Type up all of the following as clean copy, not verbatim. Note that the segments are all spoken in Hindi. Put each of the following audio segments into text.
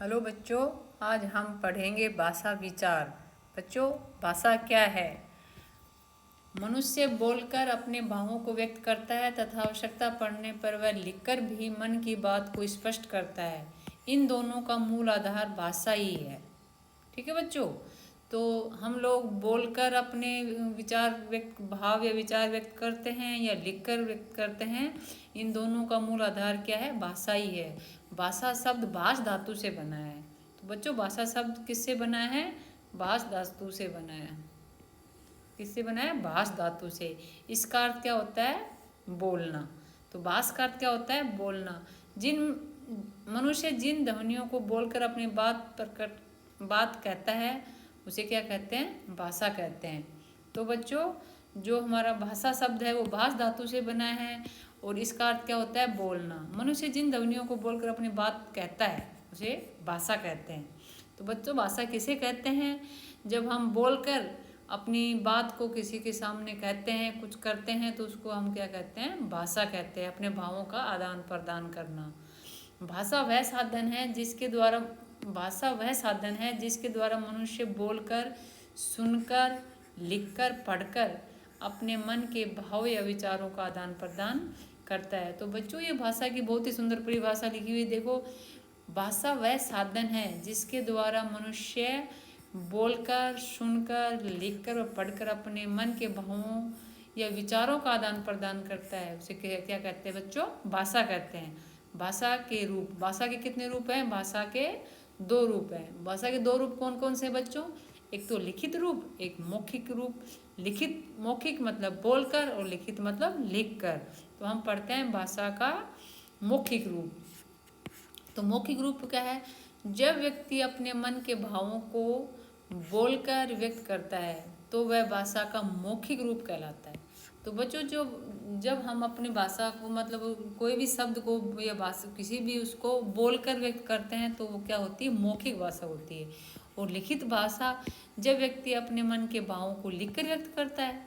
हेलो बच्चों, आज हम पढ़ेंगे भाषा विचार। बच्चों, भाषा क्या है? मनुष्य बोलकर अपने भावों को व्यक्त करता है तथा आवश्यकता पड़ने पर वह लिखकर भी मन की बात को स्पष्ट करता है। इन दोनों का मूल आधार भाषा ही है। ठीक है बच्चों, तो हम लोग बोलकर अपने भाव या विचार व्यक्त करते हैं या लिखकर व्यक्त करते हैं। इन दोनों का मूल आधार क्या है? भाषा ही है। भाषा शब्द भाष धातु से बना है। तो बच्चों, भाषा शब्द किससे बना है? भाष धातु से बना है। किससे बना है? भाष धातु से। इसका अर्थ क्या होता है? बोलना। तो भाष का अर्थ क्या होता है? बोलना। जिन मनुष्य जिन ध्वनियों को बोलकर अपनी बात कहता है उसे क्या कहते हैं? भाषा कहते हैं। तो बच्चों, जो हमारा भाषा शब्द है वो भाष धातु से बना है और इसका अर्थ क्या होता है? बोलना। मनुष्य जिन ध्वनियों को बोलकर अपनी बात कहता है उसे भाषा कहते हैं। तो बच्चों, भाषा किसे कहते हैं? जब हम बोलकर अपनी बात को किसी के सामने कहते हैं, कुछ करते हैं, तो उसको हम क्या कहते हैं? भाषा कहते हैं। अपने भावों का आदान प्रदान करना। भाषा वह साधन है जिसके द्वारा मनुष्य बोलकर, सुनकर, लिखकर, पढ़कर अपने मन के भाव या विचारों का आदान प्रदान करता है। तो बच्चों, ये भाषा की बहुत ही सुंदर परिभाषा लिखी हुई देखो। भाषा वह साधन है जिसके द्वारा मनुष्य बोलकर, सुनकर, लिखकर और पढ़कर अपने मन के भावों या विचारों का आदान प्रदान करता है। उसे क्या कहते हैं बच्चों? भाषा कहते हैं। भाषा के कितने रूप हैं? भाषा के 2 रूप हैं। भाषा के 2 रूप कौन कौन से बच्चों? एक तो लिखित रूप, एक मौखिक रूप। मौखिक मतलब बोलकर और लिखित मतलब लिखकर। तो हम पढ़ते हैं भाषा का मौखिक रूप। तो मौखिक रूप क्या है? जब व्यक्ति अपने मन के भावों को बोलकर व्यक्त करता है तो वह भाषा का मौखिक रूप कहलाता है। तो बच्चों, जब हम अपनी भाषा को मतलब कोई भी शब्द को या भाषा किसी भी उसको बोलकर व्यक्त करते हैं तो वो क्या होती है? मौखिक भाषा होती है। और लिखित भाषा, जब व्यक्ति अपने मन के भावों को लिखकर व्यक्त करता है,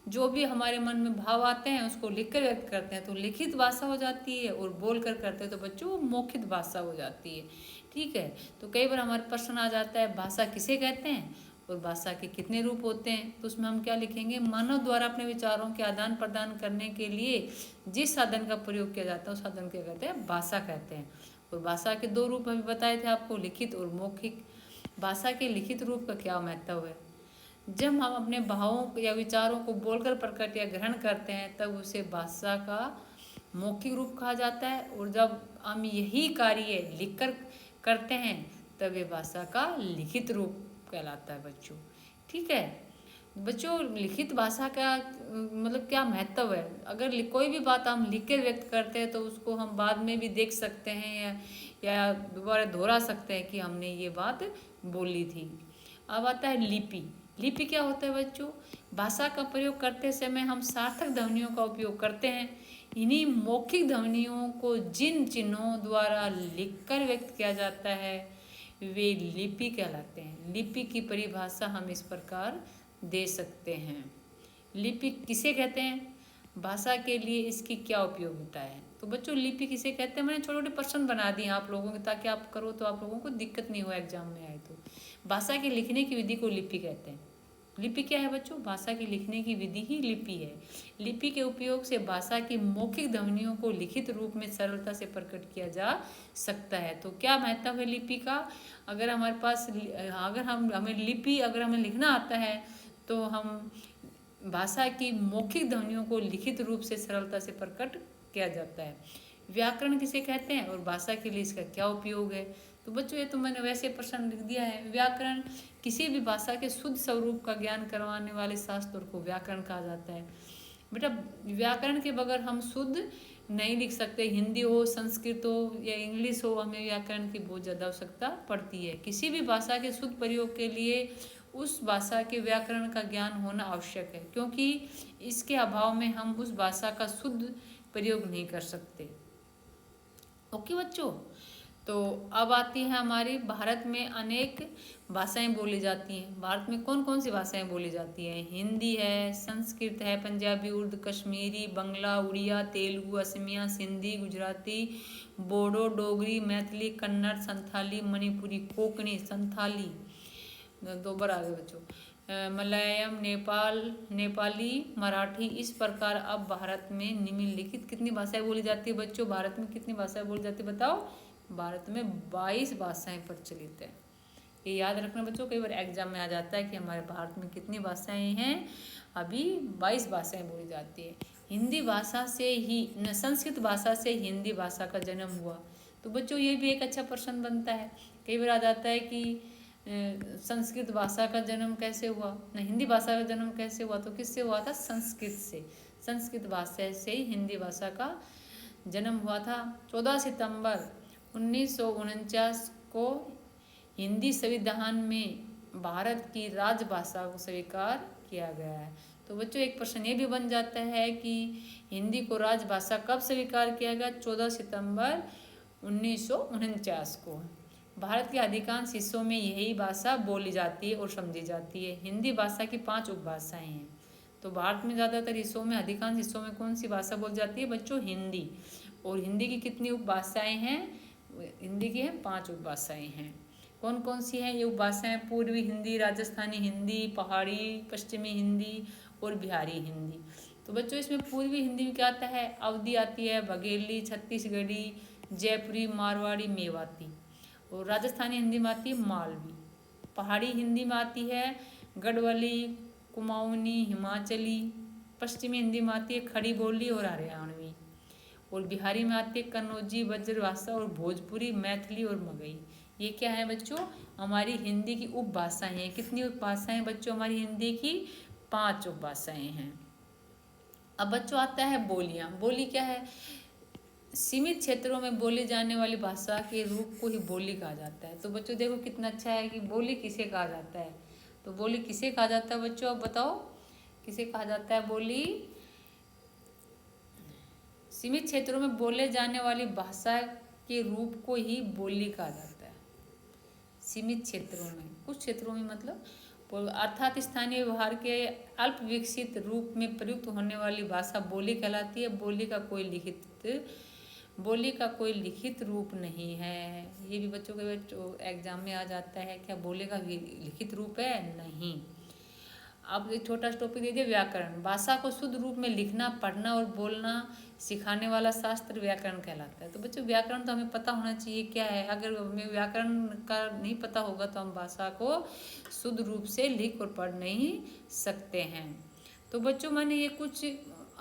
जो भी हमारे मन में भाव आते हैं उसको लिखकर व्यक्त करते हैं तो लिखित भाषा हो जाती है। और बोल कर करते हैं तो बच्चों वो मौखिक भाषा हो जाती है। ठीक है, तो कई बार हमारे प्रश्न आ जाता है भाषा किसे कहते हैं और भाषा के कितने रूप होते हैं। तो उसमें हम क्या लिखेंगे? मानव द्वारा अपने विचारों के आदान प्रदान करने के लिए जिस साधन का प्रयोग किया जाता है उस साधन क्या कहते हैं? भाषा कहते हैं। और भाषा के 2 रूप अभी बताए थे आपको, लिखित और मौखिक। भाषा के लिखित रूप का क्या महत्व है? जब हम अपने भावों या विचारों को बोलकर प्रकट या ग्रहण करते हैं तब उसे भाषा का मौखिक रूप कहा जाता है। और जब हम यही कार्य लिखकर करते हैं तब ये भाषा का लिखित रूप कहलाता है बच्चों। ठीक है बच्चों, लिखित भाषा का मतलब क्या महत्व है? अगर कोई भी बात हम लिख कर व्यक्त करते हैं तो उसको हम बाद में भी देख सकते हैं या दोबारा दोहरा सकते हैं कि हमने ये बात बोली थी। अब आता है लिपि। लिपि क्या होता है बच्चों? भाषा का प्रयोग करते समय हम सार्थक ध्वनियों का उपयोग करते हैं। इन्हीं मौखिक ध्वनियों को जिन चिन्हों द्वारा लिखकर व्यक्त किया जाता है वे लिपि कहलाते हैं। लिपि की परिभाषा हम इस प्रकार दे सकते हैं। लिपि किसे कहते हैं? भाषा के लिए इसकी क्या उपयोगिता है? तो बच्चों, लिपि किसे कहते हैं? मैंने छोटे छोटे प्रश्न बना दिए आप लोगों के ताकि आप करो तो आप लोगों को दिक्कत नहीं हो एग्जाम में आए तो। भाषा के लिखने की विधि को लिपि कहते हैं। लिपि क्या है बच्चों? भाषा की लिखने की विधि ही लिपि है। लिपि के उपयोग से भाषा की मौखिक ध्वनियों को लिखित रूप में सरलता से प्रकट किया जा सकता है। तो क्या महत्व है लिपि का? अगर हमारे पास अगर हमें लिखना आता है तो हम भाषा की मौखिक ध्वनियों को लिखित रूप से सरलता से प्रकट किया जाता है। व्याकरण किसे कहते हैं और भाषा के लिए इसका क्या उपयोग है? तो बच्चों, ये तो मैंने वैसे प्रश्न लिख दिया है। व्याकरण किसी भी भाषा के शुद्ध स्वरूप का ज्ञान करवाने वाले शास्त्र को व्याकरण कहा जाता है। बेटा, व्याकरण के बगैर हम शुद्ध नहीं लिख सकते। हिंदी हो, संस्कृत हो या इंग्लिश हो, हमें व्याकरण की बहुत ज़्यादा आवश्यकता पड़ती है। किसी भी भाषा के शुद्ध प्रयोग के लिए उस भाषा के व्याकरण का ज्ञान होना आवश्यक है, क्योंकि इसके अभाव में हम उस भाषा का शुद्ध प्रयोग नहीं कर सकते। ओके बच्चों, तो अब आती है हमारी भारत में अनेक भाषाएं बोली जाती हैं। भारत में कौन कौन सी भाषाएं बोली जाती हैं? हिंदी है, संस्कृत है, पंजाबी, उर्दू, कश्मीरी, बंगला, उड़िया, तेलुगु, असमिया, सिंधी, गुजराती, बोडो, डोगरी, मैथिली, कन्नड़, संथाली, मणिपुरी, कोंकणी, संथाली, दो बार आ गए बच्चों, मलयालम, नेपाली, मराठी। इस प्रकार अब भारत में निम्नलिखित कितनी भाषाएं बोली जाती है बच्चों? भारत में कितनी भाषाएं बोली जाती है बताओ? भारत में 22 भाषाएं प्रचलित है। ये याद रखना बच्चों, कई बार एग्जाम में आ जाता है कि हमारे भारत में कितनी भाषाएं हैं। अभी 22 भाषाएं बोली जाती है। हिंदी भाषा से ही संस्कृत भाषा से हिंदी भाषा का जन्म हुआ। तो बच्चों ये भी एक अच्छा प्रश्न बनता है। कई बार आ जाता है कि संस्कृत भाषा का जन्म कैसे हुआ, न हिंदी भाषा का जन्म कैसे हुआ? तो किससे हुआ था? संस्कृत से। संस्कृत भाषा से ही हिंदी भाषा का जन्म हुआ था। 14 सितंबर 1949 को हिंदी संविधान में भारत की राजभाषा को स्वीकार किया गया है। तो बच्चों एक प्रश्न ये भी बन जाता है कि हिंदी को राजभाषा कब स्वीकार किया गया? 14 सितंबर 1949 को। भारत के अधिकांश हिस्सों में यही भाषा बोली जाती है और समझी जाती है। हिंदी भाषा की 5 उपभाषाएं हैं। तो भारत में ज़्यादातर हिस्सों में, अधिकांश हिस्सों में कौन सी भाषा बोली जाती है बच्चों? हिंदी। और हिंदी की कितनी उपभाषाएं हैं? हिंदी की हैं 5 उपभाषाएं हैं। कौन कौन सी हैं ये उपभाषाएं? पूर्वी हिंदी, राजस्थानी हिंदी, पहाड़ी पश्चिमी हिंदी और बिहारी हिंदी। तो बच्चों इसमें पूर्वी हिंदी में क्या आता है? अवधी आती है, बघेली, छत्तीसगढ़ी, जयपुरी, मारवाड़ी, मेवाती। और राजस्थानी हिंदी में आती है मालवी। पहाड़ी हिंदी में आती है गढ़वाली, कुमाऊनी, हिमाचली। पश्चिमी हिंदी में आती है खड़ी बोली और हरियाणवी। और बिहारी में आती है कन्नौजी, ब्रजभाषा और भोजपुरी, मैथिली और मगही। ये क्या है बच्चों? हमारी हिंदी की उपभाषाएं हैं। कितनी उपभाषाएं बच्चों हमारी हिंदी की? 5 उपभाषाएं हैं। अब बच्चों आता है बोलियां। बोली क्या है? सीमित क्षेत्रों में बोली जाने वाली भाषा के रूप को ही बोली कहा जाता है। तो बच्चों देखो कितना अच्छा है कि बोली किसे कहा जाता है। तो बोली किसे कहा जाता है बच्चों? अब बताओ किसे कहा जाता है बोली? सीमित क्षेत्रों में बोले जाने वाली भाषा के रूप को ही बोली कहा जाता है। सीमित क्षेत्रों में, कुछ क्षेत्रों में मतलब अर्थात स्थानीय व्यवहार के अल्प विकसित रूप में प्रयुक्त होने वाली भाषा बोली कहलाती है। बोली का कोई लिखित रूप नहीं है। ये भी बच्चों के एग्जाम में आ जाता है। क्या बोली का लिखित रूप है? नहीं। अब एक छोटा टॉपिक दे दिया व्याकरण। भाषा को शुद्ध रूप में लिखना, पढ़ना और बोलना सिखाने वाला शास्त्र व्याकरण कहलाता है। तो बच्चों व्याकरण तो हमें पता होना चाहिए क्या है। अगर हमें व्याकरण का नहीं पता होगा तो हम भाषा को शुद्ध रूप से लिख और पढ़ नहीं सकते हैं। तो बच्चों मैंने ये कुछ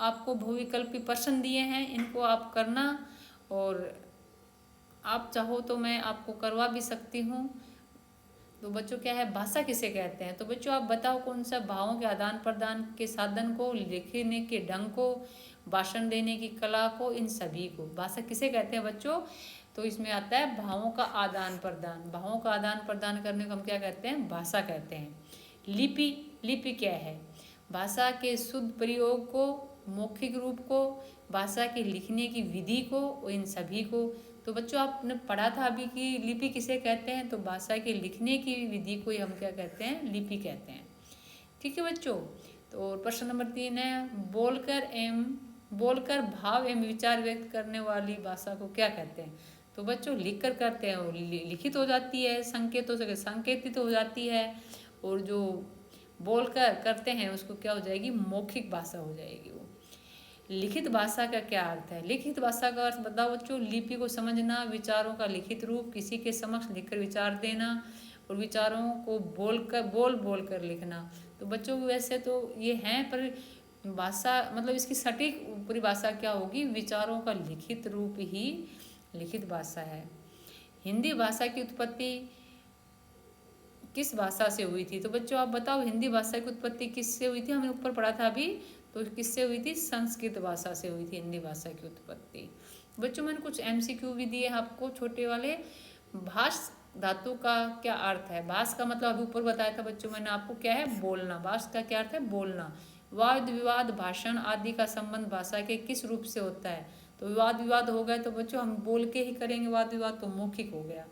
आपको बहुविकल्पी प्रश्न दिए हैं, इनको आप करना, और आप चाहो तो मैं आपको करवा भी सकती हूँ। तो बच्चों क्या है, भाषा किसे कहते हैं? तो बच्चों आप बताओ कौन सा भावों के आदान प्रदान के साधन को, लिखने के ढंग को, भाषण देने की कला को, इन सभी को भाषा किसे कहते हैं बच्चों? तो इसमें आता है भावों का आदान प्रदान। भावों का आदान प्रदान करने को हम क्या कहते हैं? भाषा कहते हैं। लिपि क्या है? भाषा के शुद्ध प्रयोग को, मौखिक रूप को, भाषा के लिखने की विधि को, इन सभी को। तो बच्चों आपने पढ़ा था अभी कि लिपि किसे कहते हैं? तो भाषा के लिखने की विधि को ही हम क्या कहते हैं? लिपि कहते हैं। ठीक है बच्चों। तो प्रश्न नंबर 3 है, बोलकर भाव एवं विचार व्यक्त करने वाली भाषा को क्या कहते हैं? तो बच्चों लिखकर करते हैं वो लिखित हो जाती है, संकेतों से संकेतित हो जाती है, और जो बोलकर करते हैं उसको क्या हो जाएगी? मौखिक भाषा हो जाएगी वो। लिखित भाषा का क्या अर्थ है? लिखित भाषा का अर्थ बताओ बच्चों। लिपि को समझना, विचारों का लिखित रूप, किसी के समक्ष लिखकर विचार देना, और विचारों को बोल कर लिखना। तो बच्चों वैसे तो ये हैं, पर भाषा मतलब इसकी सटीक परिभाषा क्या होगी? विचारों का लिखित रूप ही लिखित भाषा है। हिंदी भाषा की उत्पत्ति किस भाषा से हुई थी? तो बच्चों आप बताओ हिंदी भाषा की उत्पत्ति किससे हुई थी? हमने ऊपर पढ़ा था अभी, तो किससे हुई थी? संस्कृत भाषा से हुई थी हिंदी भाषा की उत्पत्ति। बच्चों मैंने कुछ MCQ भी दिए आपको छोटे वाले। भाष धातु का क्या अर्थ है? भाष का मतलब अभी ऊपर बताया था बच्चों मैंने आपको, क्या है? बोलना। भाष का क्या अर्थ है? बोलना। वाद विवाद, भाषण आदि का संबंध भाषा के किस रूप से होता है? तो विवाद विवाद हो गए तो बच्चों हम बोल के ही करेंगे वाद विवाद, तो मौखिक हो गया।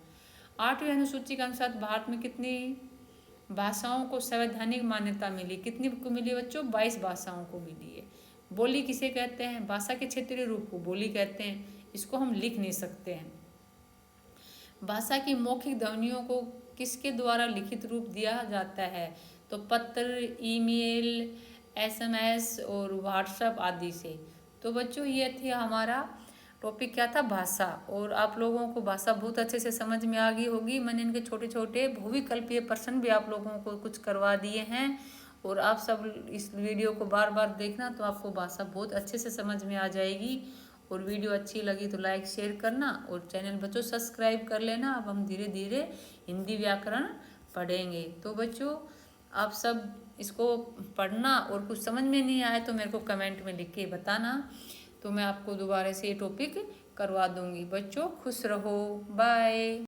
8वीं अनुसूची के अनुसार भारत में कितनी भाषाओं को संवैधानिक मान्यता मिली? कितनी को मिली बच्चों? 22 भाषाओं को मिली है। बोली किसे कहते हैं? भाषा के क्षेत्रीय रूप को बोली कहते हैं, इसको हम लिख नहीं सकते हैं। भाषा की मौखिक ध्वनियों को किसके द्वारा लिखित रूप दिया जाता है? तो पत्र, ईमेल, एसएमएस और व्हाट्सएप आदि से। तो बच्चों ये थी हमारा टॉपिक क्या था? भाषा। और आप लोगों को भाषा बहुत अच्छे से समझ में आ गई होगी। मैंने इनके छोटे छोटे बहुविकल्पीय प्रश्न भी आप लोगों को कुछ करवा दिए हैं, और आप सब इस वीडियो को बार बार देखना, तो आपको भाषा बहुत अच्छे से समझ में आ जाएगी। और वीडियो अच्छी लगी तो लाइक शेयर करना, और चैनल बच्चों सब्सक्राइब कर लेना। अब हम धीरे धीरे हिंदी व्याकरण पढ़ेंगे। तो बच्चों आप सब इसको पढ़ना, और कुछ समझ में नहीं आए तो मेरे को कमेंट में लिख के बताना, तो मैं आपको दोबारा से ये टॉपिक करवा दूंगी। बच्चों खुश रहो, बाय।